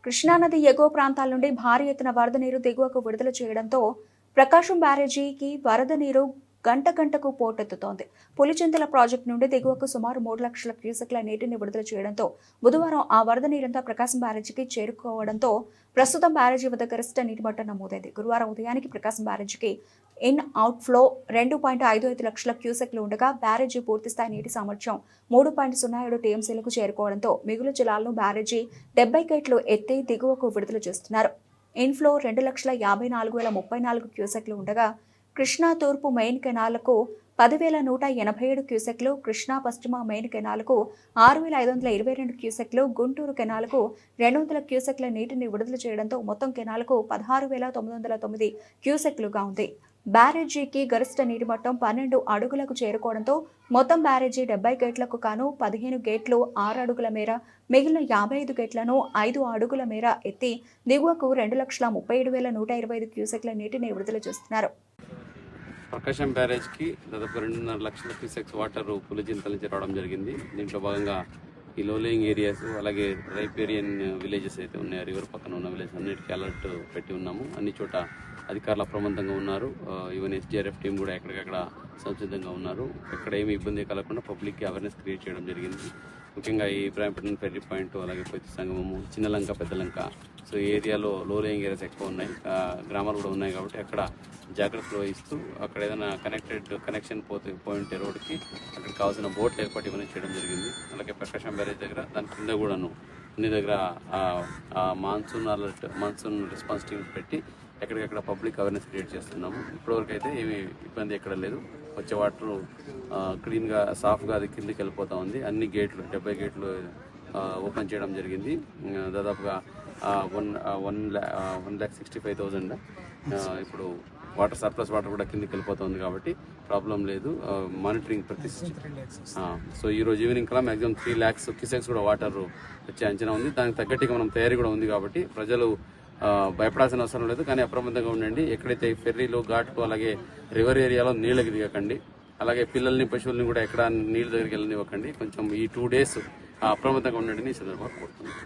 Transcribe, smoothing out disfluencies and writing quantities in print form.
కృష్ణానది ఎగువ ప్రాంతాల నుండి భారీ ఎత్తున వరద నీరు దిగువకు విడుదల చేయడంతో ప్రకాశం బ్యారేజీకి వరద నీరు గంటకు పోటెత్తుతోంది. పులిచింతల ప్రాజెక్టు నుండి దిగువకు సుమారు 3 లక్షల క్యూసెక్ల నీటిని విడుదల చేయడంతో బుధవారం ఆ వరద నీరంతా ప్రకాశం బ్యారేజీకి చేరుకోవడంతో ప్రస్తుతం బ్యారేజీ వద్ద గరిష్ట నీటి మట్టం నమోదైంది. గురువారం ఉదయానికి ప్రకాశం బ్యారేజీకి ఇన్ అవుట్ ఫ్లో 2.55 లక్షల క్యూసెక్లు ఉండగా బ్యారేజీ పూర్తిస్థాయి నీటి సామర్థ్యం 3.07 టీఎంసీలకు చేరుకోవడంతో మిగులు జలాలను బ్యారేజీ 70 గేట్లు ఎత్తి దిగువకు విడుదల చేస్తున్నారు. ఇన్ఫ్లో 2,54,034 క్యూసెక్లు ఉండగా కృష్ణా తూర్పు మెయిన్ కెనాలకు 10,187 క్యూసెక్లు, కృష్ణా పశ్చిమ మెయిన్ కెనాలకు 6,522 క్యూసెక్లు, గుంటూరు కెనాలకు 200 క్యూసెక్ల నీటిని విడుదల చేయడంతో మొత్తం కెనాలకు 16,909 క్యూసెక్లుగా ఉంది. బ్యారేజీకి గరిష్ట నీటి మట్టం 12 అడుగులకు చేరుకోవడంతో మొత్తం బ్యారేజీ 70 గేట్లకు కాను 15 గేట్లు 6 అడుగుల మేర, మిగిలిన 55 గేట్లను 5 అడుగుల మేర ఎత్తి దిగువకు 2,37,125 క్యూసెక్ల నీటిని విడుదల చేస్తున్నారు. ప్రకాశం బ్యారేజ్ కి దాదాపు 2.5 లక్షల క్యూసెక్స్ వాటర్ పులిచింతల నుంచి రావడం జరిగింది. దీంట్లో భాగంగా ఈ లోలేయింగ్ ఏరియాస్ అలాగే రైపేరియన్ విలేజెస్ అయితే ఉన్నాయి, రివర్ పక్కన ఉన్న విలేజ్ అన్నిటికీ అలర్ట్ పెట్టి ఉన్నాము. అన్ని చోట అధికారులు అప్రమత్తంగా ఉన్నారు. ఈవెన్ ఎస్డీఆర్ఎఫ్ టీం కూడా ఎక్కడికక్కడ సంసిద్ధంగా ఉన్నారు. ఎక్కడ ఏమి ఇబ్బంది కలగకుండా పబ్లిక్కి అవేర్నెస్ క్రియేట్ చేయడం జరిగింది. ముఖ్యంగా ఈ ఇబ్రాహీంపట్నం ఫెర్రీ పాయింట్ అలాగే పొత్తి సంగమము, చిన్నలంక, పెద్దలంక, సో ఈ ఏరియాలో లోలేయింగ్ ఏరియాస్ ఎక్కువ ఉన్నాయి, గ్రామాలు కూడా ఉన్నాయి. కాబట్టి అక్కడ జాగ్రత్తలు వహిస్తూ అక్కడ ఏదైనా కనెక్షన్ పోయింటే రోడ్కి అక్కడ కావాల్సిన బోట్లు ఏర్పాటు ఇవన్నీ చేయడం జరిగింది. అలాగే ప్రకాశం బ్యారేజ్ దగ్గర దాని కింద కూడాను అన్ని దగ్గర మాన్సూన్ రెస్పాన్స్ టీమ్స్ పెట్టి ఎక్కడికక్కడ పబ్లిక్ అవేర్నెస్ క్రియేట్ చేస్తున్నాము. ఇప్పటివరకు అయితే ఏమి ఇబ్బంది ఎక్కడ లేదు. వచ్చే వాటర్ క్లీన్గా సాఫ్గా అది కిందికి వెళ్ళిపోతా ఉంది. అన్ని గేట్లు 70 గేట్లు ఓపెన్ చేయడం జరిగింది. దాదాపుగా 1,65,000 ఇప్పుడు వాటర్ సర్ప్లస్ వాటర్ కూడా కిందికి వెళ్ళిపోతుంది కాబట్టి ప్రాబ్లం లేదు. మానిటరింగ్ సో ఈ రోజు ఈవినింగ్ కల్లా మ్యాక్సిమం 3 lakhs క్యూసెక్స్ కూడా వాటర్ వచ్చే అంచనా ఉంది. దానికి తగ్గట్టుగా మనం తయారీ కూడా ఉంది కాబట్టి ప్రజలు భయపడాల్సిన అవసరం లేదు. కానీ అప్రమత్తంగా ఉండండి. ఎక్కడైతే ఫెర్రీలు, ఘాట్లు అలాగే రివర్ ఏరియాలో నీళ్ళకి దిగకండి. అలాగే పిల్లల్ని, పశువుల్ని కూడా ఎక్కడ నీళ్ళ దగ్గరికి వెళ్ళనివ్వకండి. కొంచెం ఈ 2 days అప్రమత్తంగా ఉండండి. ఈ సందర్భంగా కోరుతున్నాను.